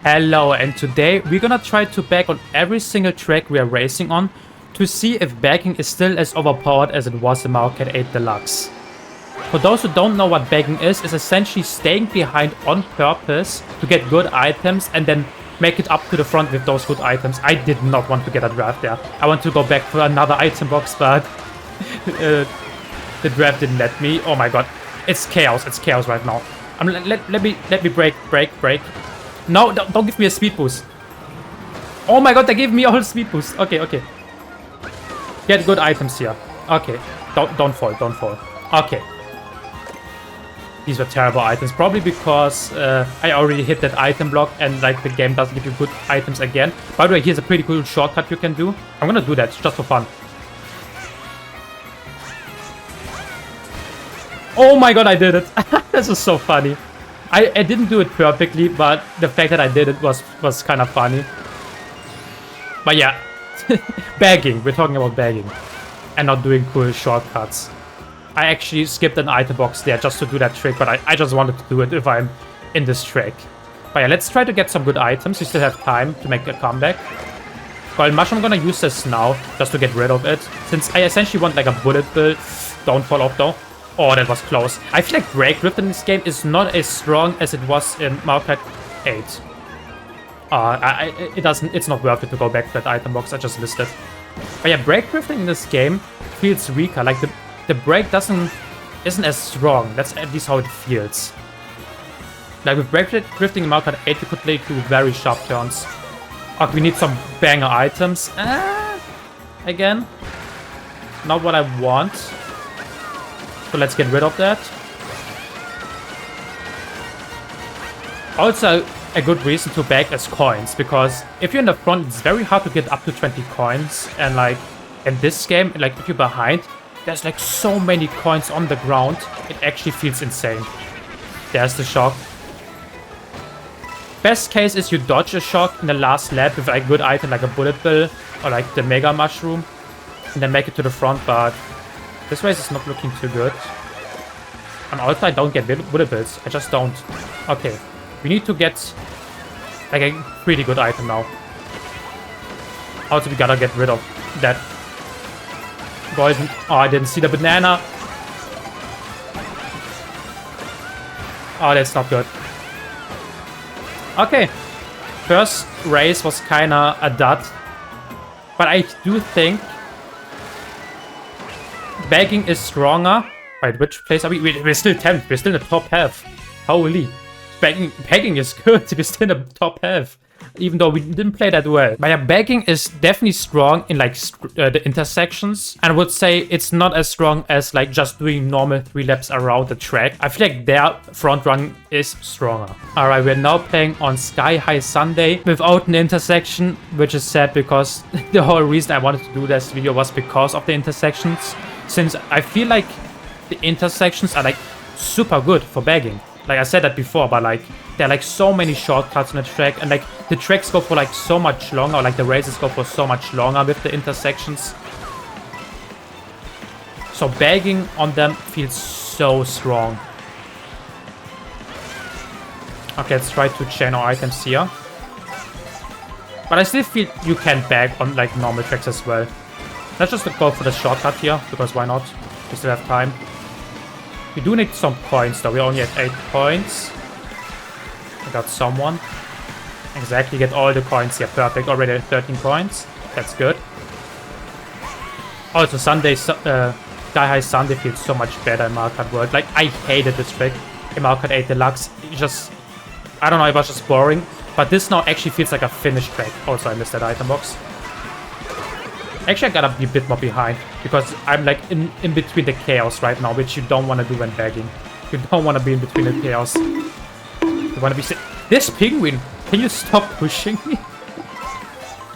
Hello, and today we're gonna try to bag on every single track we are racing on to see if bagging is still as overpowered as it was in Mario Kart 8 Deluxe. For those who don't know what bagging is essentially staying behind on purpose to get good items and then make it up to the front with those good items. I did not want to get a draft there. I want to go back for another item box, but the draft didn't let me. Oh my god, it's chaos right now. Let me break. No, don't give me a speed boost. Oh my god, they gave me a whole speed boost. Okay. Get good items here. Okay, don't fall. Okay. These were terrible items, probably because I already hit that item block and like the game doesn't give you good items again. By the way, here's a pretty cool shortcut you can do. I'm gonna do that just for fun. Oh my god, I did it. This is so funny. I didn't do it perfectly, but the fact that I did it was kind of funny. But yeah, bagging. We're talking about bagging and not doing cool shortcuts. I actually skipped an item box there just to do that trick, but I just wanted to do it if I'm in this track. But yeah, let's try to get some good items. We still have time to make a comeback. Golden Mushroom, I'm gonna use this now just to get rid of it, since I essentially want like a bullet build. Don't fall off though. Oh, that was close. I feel like Brake Drift in this game is not as strong as it was in Mario Kart 8. It's not worth it to go back to that item box. I just missed it. But yeah, Brake Drifting in this game feels weaker. Like the brake isn't as strong. That's at least how it feels. Like with Brake Drifting in Mario Kart 8, you could play two very sharp turns. Okay, we need some banger items. Again, not what I want. So let's get rid of that. Also, a good reason to bag is coins, because if you're in the front, it's very hard to get up to 20 coins. And like in this game, like if you're behind, there's like so many coins on the ground. It actually feels insane. There's the shock. Best case is you dodge a shock in the last lap with like a good item like a bullet bill or like the mega mushroom, and then make it to the front, but this race is not looking too good. And also I don't get bullet bills. I just don't. Okay. We need to get like a pretty good item now. Also we gotta get rid of that golden. Oh, I didn't see the banana. Oh, that's not good. Okay. First race was kinda a dud. But I do think bagging is stronger. Wait, which place are we? We're still 10th. We're still in the top half. Holy. Bagging is good. We're still in the top half. Even though we didn't play that well. But yeah, bagging is definitely strong in like the intersections. And I would say it's not as strong as like just doing normal 3 laps around the track. I feel like their front run is stronger. Alright, we're now playing on Sky High Sunday without an intersection, which is sad because the whole reason I wanted to do this video was because of the intersections. Since I feel like the intersections are like super good for bagging. Like I said that before, but like there are like so many shortcuts on the track, and like the tracks go for like so much longer, or like the races go for so much longer with the intersections. So bagging on them feels so strong. Okay, let's try to chain our items here. But I still feel you can bag on like normal tracks as well. Let's just go for the shortcut here, because why not? We still have time. We do need some points though. We only have 8 points. I got someone. Exactly, get all the coins here. Perfect. Already 13 points. That's good. Also, Sky High Sunday feels so much better in Mario Kart World. Like, I hated this trick in Mario Kart 8 Deluxe. It just, I don't know, it was just boring. But this now actually feels like a finished track. Also, I missed that item box. Actually, I gotta be a bit more behind, because I'm like in between the chaos right now, which you don't want to do when bagging. You don't want to be in between the chaos. You want to be this penguin! Can you stop pushing me?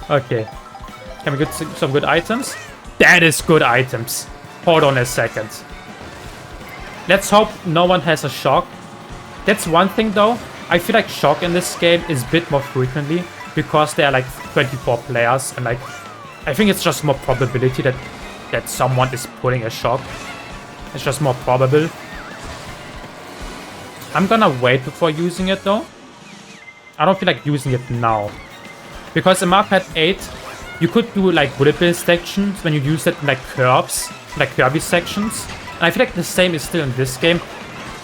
Okay. Can we get some good items? That is good items. Hold on a second. Let's hope no one has a shock. That's one thing though. I feel like shock in this game is a bit more frequently, because there are like 24 players, and like I think it's just more probability that someone is pulling a shock. It's just more probable. I'm gonna wait before using it though. I don't feel like using it now. Because in Mario Kart 8, you could do like bullet bill sections when you use it in like curves, like curvy sections. And I feel like the same is still in this game.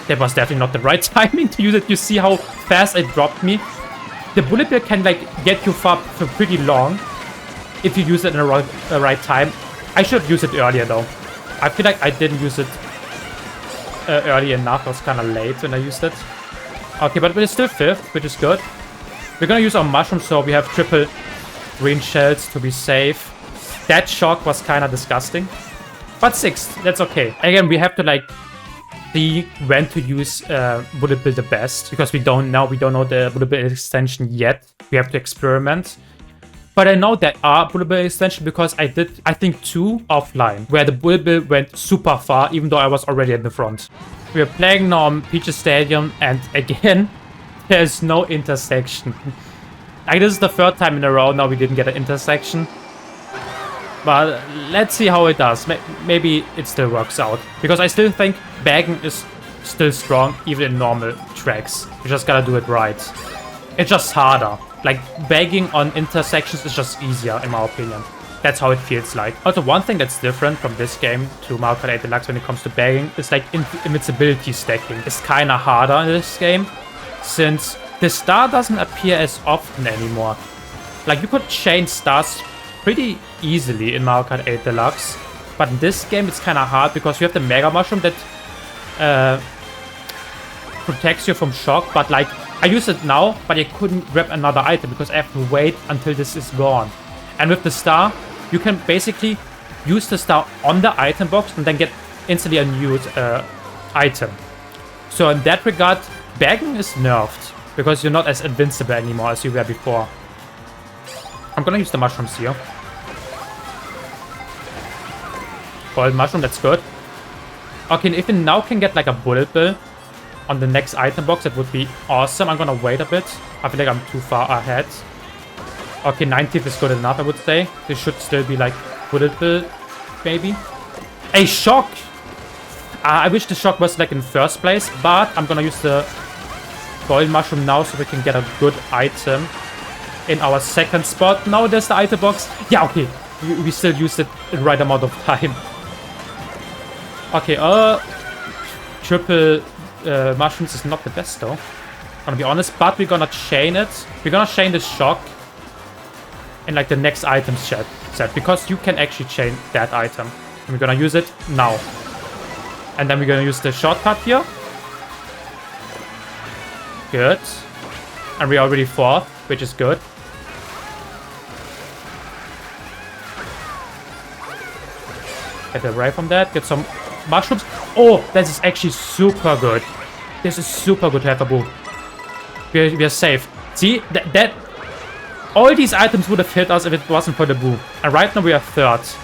That was definitely not the right timing to use it. You see how fast it dropped me? The bullet bill can like get you far for pretty long if you use it in the right time. I should use it earlier though. I feel like I didn't use it early enough. I was kind of late when I used it. Okay, but we're still 5th, which is good. We're gonna use our mushrooms, so we have triple green shells to be safe. That shock was kind of disgusting. But 6th, that's okay. Again, we have to like see when to use bullet bill the best, because we don't know the bullet bill extension yet. We have to experiment. But I know there are bullet bill extension because I did, I think, 2 offline, where the bullet bill went super far, even though I was already at the front. We are playing now on Peach's Stadium, and again, there's no intersection. Like, this is the 3rd time in a row now we didn't get an intersection. But let's see how it does. Maybe it still works out. Because I still think bagging is still strong, even in normal tracks. You just gotta do it right. It's just harder. Like, bagging on intersections is just easier, in my opinion. That's how it feels like. Also, one thing that's different from this game to Mario Kart 8 Deluxe when it comes to bagging is like invincibility stacking. It's kind of harder in this game, since the star doesn't appear as often anymore. Like, you could chain stars pretty easily in Mario Kart 8 Deluxe, but in this game it's kind of hard because you have the Mega Mushroom that protects you from shock, but like, I use it now, but I couldn't grab another item because I have to wait until this is gone. And with the star, you can basically use the star on the item box and then get instantly a new item. So in that regard, bagging is nerfed because you're not as invincible anymore as you were before. I'm gonna use the mushrooms here. Gold mushroom, that's good. Okay, and if we now can get like a bullet bill on the next item box, that would be awesome. I'm gonna wait a bit. I feel like I'm too far ahead. Okay, 90th is good enough, I would say. This should still be like bullet bill, maybe. A shock! I wish the shock was like in 1st place, but I'm gonna use the gold mushroom now so we can get a good item in our 2nd spot. Now there's the item box. Yeah, okay. We still used it in the right amount of time. Okay, triple mushrooms is not the best though. I'm gonna be honest, but we're gonna chain it. We're gonna chain the shock in like the next item set because you can actually chain that item. And we're gonna use it now. And then we're gonna use the shortcut here. Good. And we're already 4th, which is good. Get away from that. Get some mushrooms. Oh, this is actually super good. This is super good to have a boo. We are safe. See, that all these items would have hit us if it wasn't for the boo. And right now we are 3rd.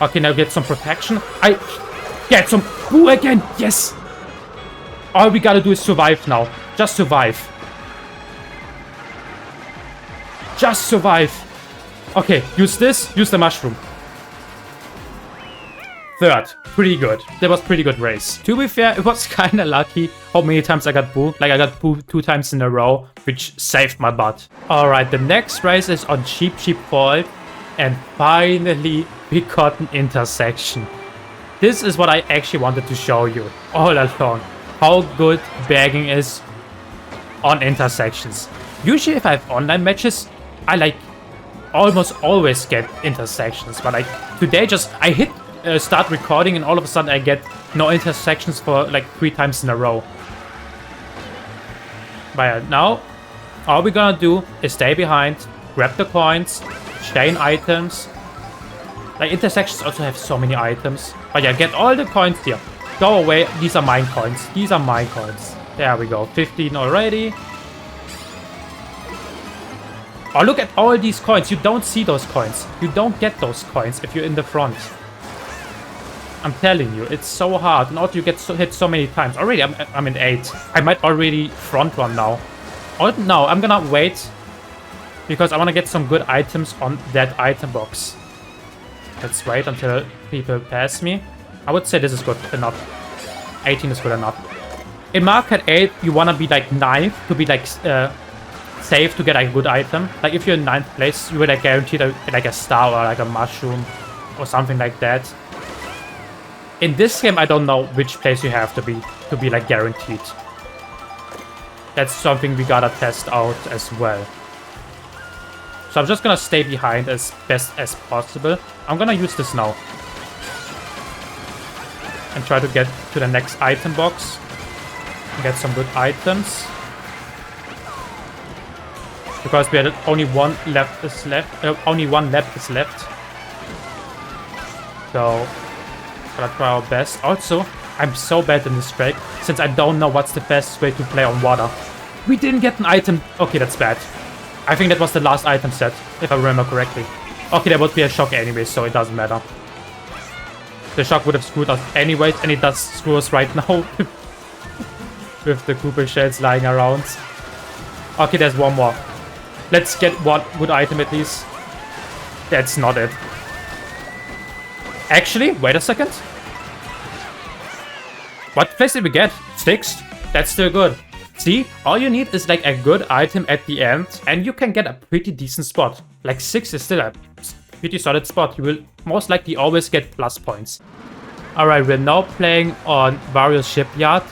Okay, now get some protection. I get some boo again. Yes. All we gotta do is survive now. Just survive. Just survive. Okay, use this. Use the mushroom. 3rd. Pretty good. That was pretty good race. To be fair, it was kind of lucky how many times I got boo. Like, I got boo 2 times in a row, which saved my butt. Alright, the next race is on Cheap Fall. And finally, we got an intersection. This is what I actually wanted to show you all along. How good bagging is on intersections. Usually if I have online matches, I like almost always get intersections. But like today, I hit start recording and all of a sudden I get no intersections for like 3 times in a row. But now, all we're gonna do is stay behind, grab the coins, chain items. Like, intersections also have so many items. But yeah, get all the coins here. Go away. These are mine coins. These are my coins. There we go. 15 already. Oh, look at all these coins. You don't see those coins. You don't get those coins if you're in the front. I'm telling you, it's so hard. And also you get hit so many times. Already, I'm in 8. I might already front run now. Oh, no, I'm gonna wait. Because I want to get some good items on that item box. Let's wait until people pass me. I would say this is good enough. 18 is good enough. In Mario Kart 8, you want to be like 9th to be like safe to get like, a good item. Like if you're in 9th place, you will like guaranteed like a star or like a mushroom or something like that. In this game, I don't know which place you have to be like guaranteed. That's something we gotta test out as well. So I'm just gonna stay behind as best as possible. I'm gonna use this now. And try to get to the next item box. Get some good items. Because we had only one left is left. Only one left is left. So gotta try our best. Also, I'm so bad in this track since I don't know what's the best way to play on water. We didn't get an item. Okay, that's bad. I think that was the last item set, if I remember correctly. Okay, there would be a shock anyway, so it doesn't matter. The shock would have screwed us anyways, and it does screw us right now. With the Cooper shells lying around. Okay, there's one more. Let's get one good item at least. That's not it. Actually, wait a second. What place did we get? 6? That's still good. See, all you need is like a good item at the end and you can get a pretty decent spot. Like 6 is still a pretty solid spot. You will most likely always get plus points. Alright, we're now playing on Wario's Shipyard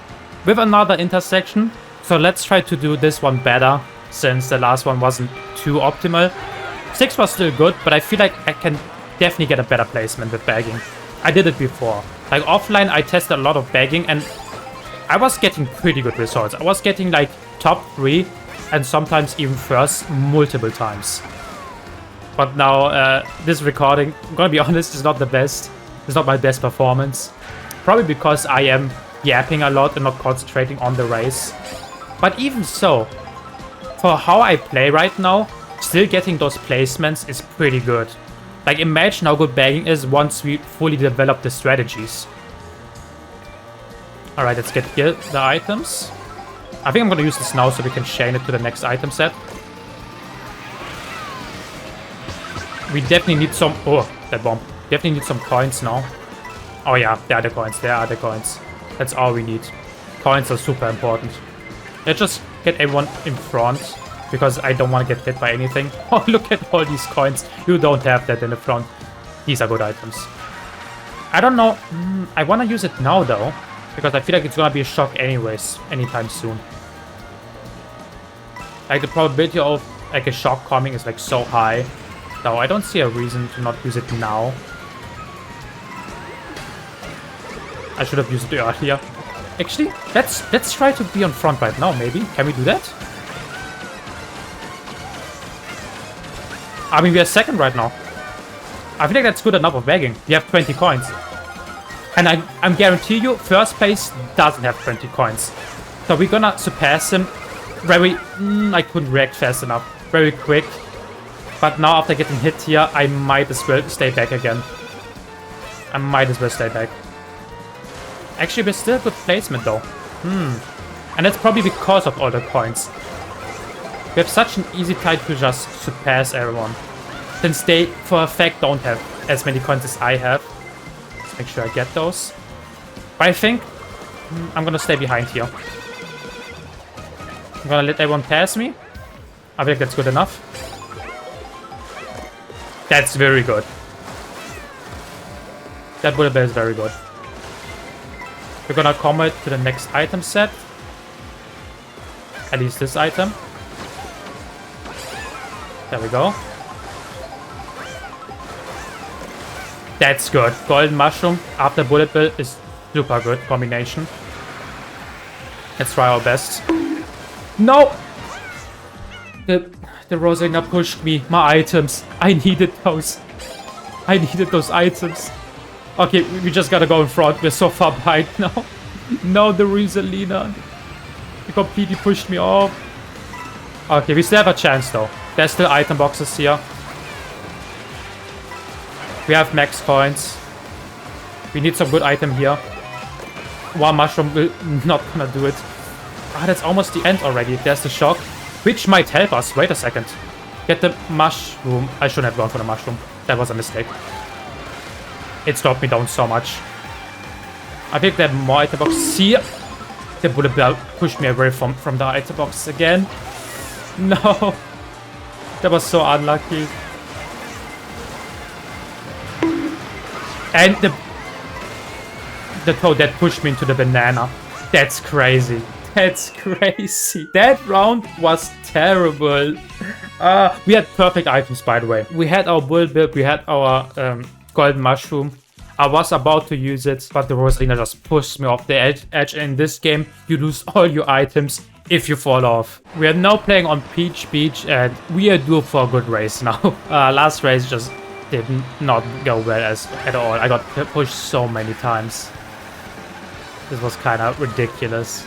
with another intersection. So let's try to do this one better since the last one wasn't too optimal. 6 was still good, but I feel like I can definitely get a better placement with bagging. I did it before. Like offline, I tested a lot of bagging and I was getting pretty good results. I was getting like top 3 and sometimes even first multiple times. But now this recording, I'm gonna be honest, is not the best. It's not my best performance. Probably because I am yapping a lot and not concentrating on the race. But even so, for how I play right now, still getting those placements is pretty good. Like imagine how good bagging is once we fully develop the strategies. Alright, let's get here the items. I think I'm gonna use this now so we can chain it to the next item set. We definitely need some... Oh, that bomb. Definitely need some coins now. Oh yeah, there are the coins. There are the coins. That's all we need. Coins are super important. Let's just get everyone in front because I don't want to get hit by anything. Oh, look at all these coins. You don't have that in the front. These are good items. I don't know. I want to use it now though. Because I feel like it's gonna be a shock anyways, anytime soon. Like the probability of like a shock coming is like so high. So I don't see a reason to not use it now. I should have used it earlier. Actually, let's try to be on front right now, maybe. Can we do that? I mean, we are second right now. I feel like that's good enough of bagging. We have 20 coins. And I'm guarantee you, first place doesn't have 20 coins. So we're gonna surpass him very... I couldn't react fast enough. Very quick. But now after getting hit here, I might as well stay back again. I might as well stay back. Actually, we're still a good placement though. And that's probably because of all the coins. We have such an easy time to just surpass everyone. Since they, for a fact, don't have as many coins as I have. Make sure I get those. But I think I'm gonna stay behind here. I'm gonna let everyone pass me. I think that's good enough. That's very good. That bullet bill is very good. We're gonna commit to the next item set. At least this item. There we go. That's good. Golden Mushroom after Bullet Bill is super good combination. Let's try our best. No! The Rosinger pushed me. My items. I needed those. I needed those items. Okay, we just gotta go in front. We're so far behind now. No, the Rosalina. He completely pushed me off. Okay, we still have a chance though. There's still item boxes here. We have max coins. We need some good item here. One mushroom will not gonna do it. Ah, that's almost the end already. There's the shock, which might help us. Wait a second. Get the mushroom. I shouldn't have gone for the mushroom. That was a mistake. It slowed me down so much. I think there are more item boxes here. The bullet bill pushed me away from the item box again. No. That was so unlucky. And the toad that pushed me into the banana. That's crazy. That's crazy. That round was terrible. We had perfect items, by the way. We had our bull build, we had our golden mushroom. I was about to use it, but the Rosalina just pushed me off the edge. In this game, you lose all your items if you fall off. We are now playing on Peach Beach, and we are due for a good race now. Last race just did not go well at all. I got pushed so many times. This was kind of ridiculous.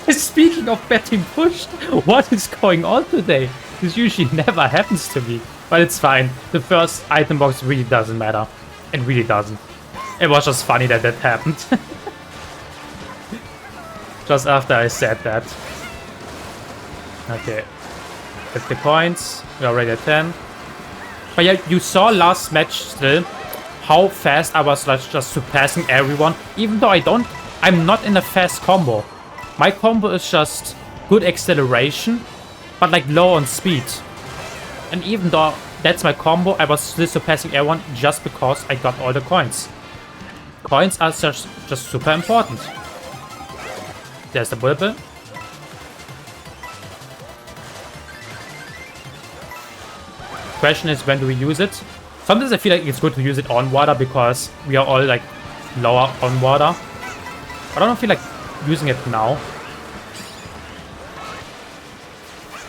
Speaking of getting pushed, what is going on today? This usually never happens to me. But it's fine. The first item box really doesn't matter. It really doesn't. It was just funny that that happened. Just after I said that. Okay. Get the coins. We're already at 10. But yeah, you saw last match still how fast I was like just surpassing everyone. Even though I'm not in a fast combo. My combo is just good acceleration, but like low on speed. And even though that's my combo, I was still surpassing everyone just because I got all the coins. Coins are just super important. There's the bullet bill. Question is, when do we use it? Sometimes I feel like it's good to use it on water because we are all like lower on water. I don't feel like using it now.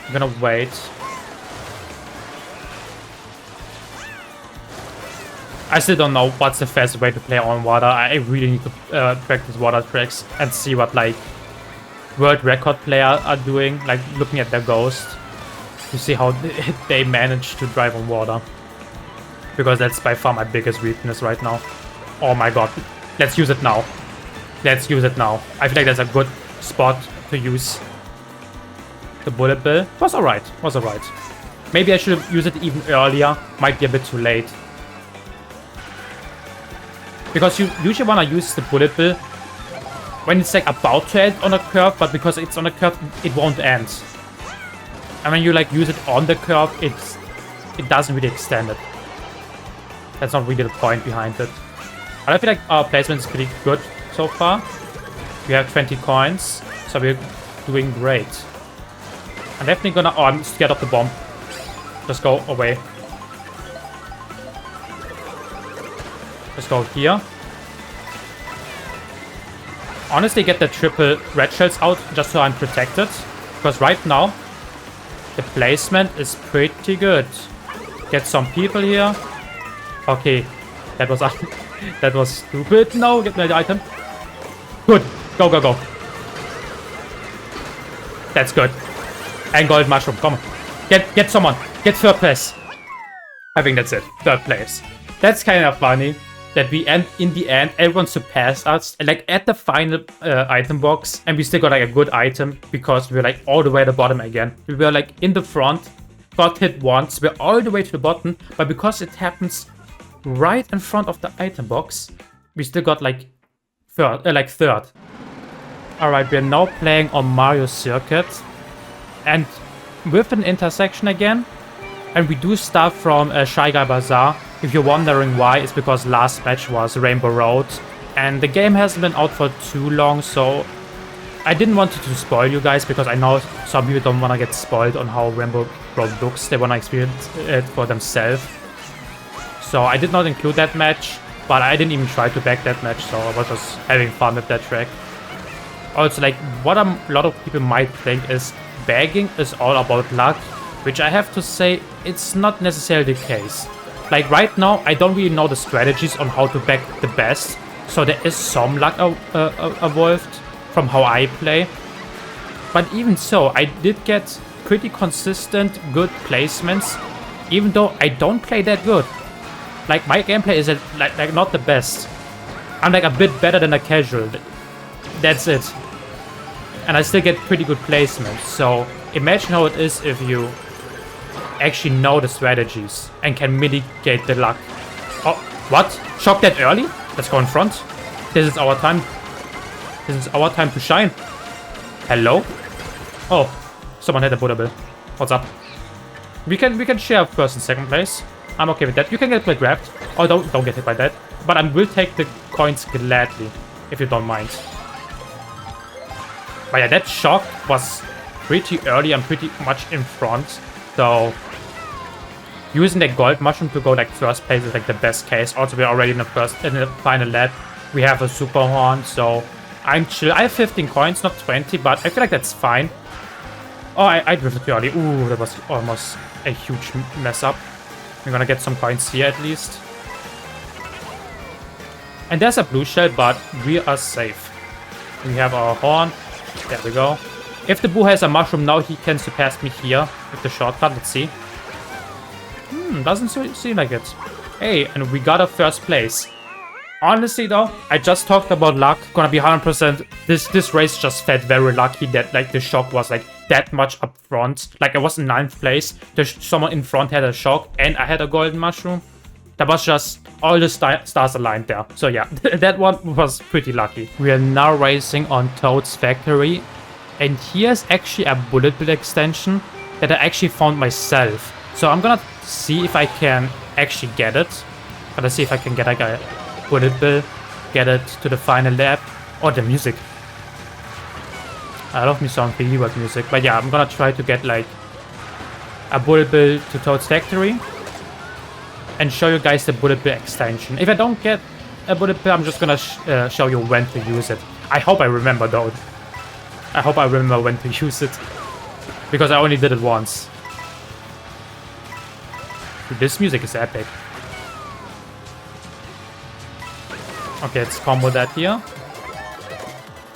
I'm gonna wait. I still don't know what's the fastest way to play on water. I really need to practice water tricks and see what like world record players are doing, like looking at their ghost to see how they manage to drive on water. Because that's by far my biggest weakness right now. Oh my god. Let's use it now. Let's use it now. I feel like that's a good spot to use the bullet bill. Was alright. Was alright. Maybe I should have used it even earlier. Might be a bit too late. Because you usually want to use the bullet bill when it's like about to end on a curve, but because it's on a curve, it won't end. And when you like use it on the curve, it doesn't really extend it. That's not really the point behind it. But I feel like our placement is pretty good so far. We have 20 coins, so we're doing great. I'm definitely gonna... Oh, I'm scared of the bomb. Just go away. Let's go here. Honestly, get the triple red shells out just so I'm protected. Because right now, the placement is pretty good. Get some people here. Okay, that was that was stupid. No, get me the item. Good. Go, go, go. That's good. And gold mushroom. Come on. Get someone. Get third place. I think that's it. Third place. That's kind of funny. That we end in the end, everyone surpassed us, like at the final item box, and we still got like a good item because we were like all the way at the bottom again. We were like in the front, got hit once, we're all the way to the bottom, but because it happens right in front of the item box, we still got like third. Alright, we're now playing on Mario Circuit, and with an intersection again, and we do start from Shy Guy Bazaar. If you're wondering why, it's because last match was Rainbow Road, and the game hasn't been out for too long, so I didn't want to spoil you guys, because I know some people don't want to get spoiled on how Rainbow Road looks. They want to experience it for themselves. So I did not include that match, but I didn't even try to back that match, so I was just having fun with that track. Also, like, what a lot of people might think is bagging is all about luck, which I have to say, it's not necessarily the case. Like right now, I don't really know the strategies on how to back the best, so there is some luck evolved from how I play. But even so, I did get pretty consistent, good placements, even though I don't play that good. Like my gameplay is like not the best. I'm like a bit better than a casual. That's it. And I still get pretty good placements. So imagine how it is if you actually know the strategies and can mitigate the luck. Oh, what? Shock that early? Let's go in front. This is our time. This is our time to shine. Hello? Oh, someone had a Buddha Bill. What's up? We can share first and second place. I'm okay with that. You can get my grabbed. Oh, don't get hit by that. But I will take the coins gladly, if you don't mind. But yeah, that shock was pretty early. I'm pretty much in front. So using the gold mushroom to go like first place is like the best case. Also, we're already in the final lap. We have a super horn, so I'm chill. I have 15 coins, not 20, but I feel like that's fine. Oh, I drifted too early. Ooh, that was almost a huge mess up. We're gonna get some coins here at least. And there's a blue shell, but we are safe. We have our horn. There we go. If the Boo has a mushroom now, he can surpass me here with the shortcut. Let's see. Doesn't seem like it. Hey, and we got a first place. Honestly though, I just talked about luck. Gonna be 100%. This race just felt very lucky that like the shock was like that much up front. Like I was in 9th place. There's someone in front had a shock and I had a golden mushroom. That was just all the stars aligned there. So yeah, that one was pretty lucky. We are now racing on Toad's factory. And here's actually a bullet bill extension that I actually found myself. So I'm gonna see if I can actually get it. Gotta see if I can get like a bullet bill, get it to the final lap. Oh, the music. I love me some Feliwag music. But yeah, I'm gonna try to get like a bullet bill to Toad's factory. And show you guys the bullet bill extension. If I don't get a bullet bill, I'm just gonna show you when to use it. I hope I remember though. I hope I remember when to use it. Because I only did it once. Dude, this music is epic. Okay, let's combo that here.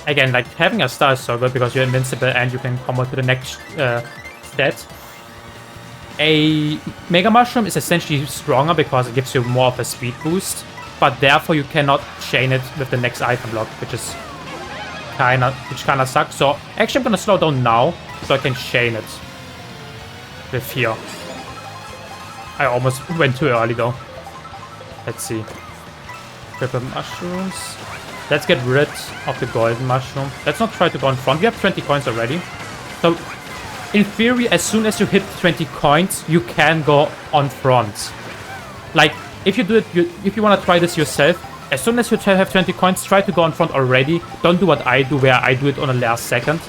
Again, like having a star is so good because you're invincible and you can combo to the next stat. A Mega Mushroom is essentially stronger because it gives you more of a speed boost, but therefore you cannot chain it with the next item block, which kinda sucks. So actually I'm gonna slow down now so I can chain it with here. I almost went too early though. Let's see. Triple mushrooms. Let's get rid of the golden mushroom. Let's not try to go in front. We have 20 coins already. So in theory, as soon as you hit 20 coins, you can go on front. Like, if you do it, if you want to try this yourself, as soon as you have 20 coins, try to go on front already. Don't do what I do, where I do it on the last second.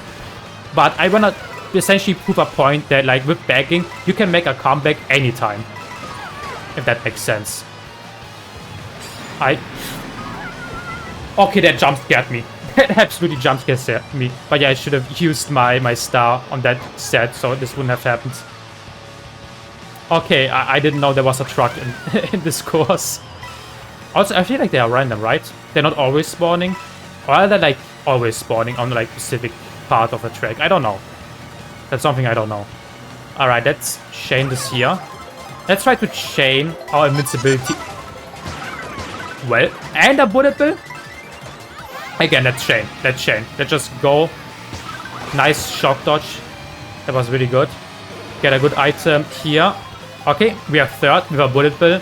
But I want to essentially prove a point that, like, with bagging, you can make a comeback anytime. If that makes sense. Okay, that jump scared me. That absolutely jump scared me. But yeah, I should have used my star on that set, so this wouldn't have happened. Okay, I didn't know there was a truck in this course. Also, I feel like they are random, right? They're not always spawning. Or are they like always spawning on like specific part of a track? I don't know. That's something I don't know. Alright, let's chain this here. Let's try to chain our invincibility. Well, and a bullet bill? Again, let's chain. Let's chain. Let's just go. Nice shock dodge. That was really good. Get a good item here. Okay, we are third with a bullet bill.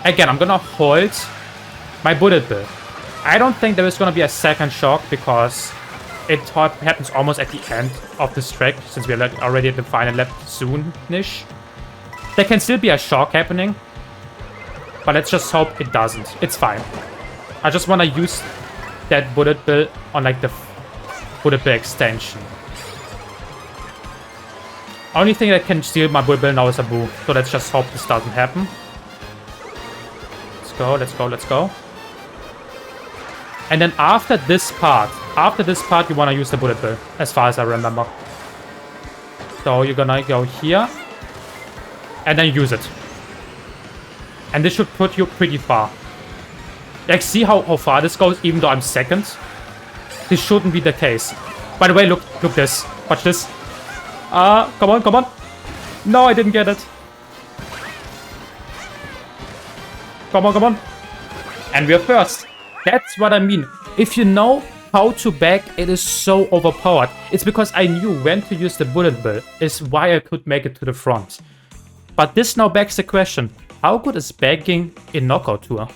Again, I'm gonna hold my bullet bill. I don't think there is gonna be a second shock because it happens almost at the end of this track, since we are already at the final lap soon-ish. There can still be a shock happening, but let's just hope it doesn't. It's fine. I just wanna use that bullet bill on like the bullet bill extension. Only thing that can steal my bullet bill now is a Boo. So let's just hope this doesn't happen. Let's go, let's go, let's go. And then after this part you want to use the bullet bill, as far as I remember. So you're gonna go here and then use it. And this should put you pretty far. Like, see how far this goes, even though I'm second? This shouldn't be the case. By the way, look this. Watch this. Come on, come on. No, I didn't get it. Come on, come on. And we're first. That's what I mean. If you know how to back, it is so overpowered. It's because I knew when to use the bullet bill. Is why I could make it to the front. But this now begs the question. How good is bagging in Knockout Tour?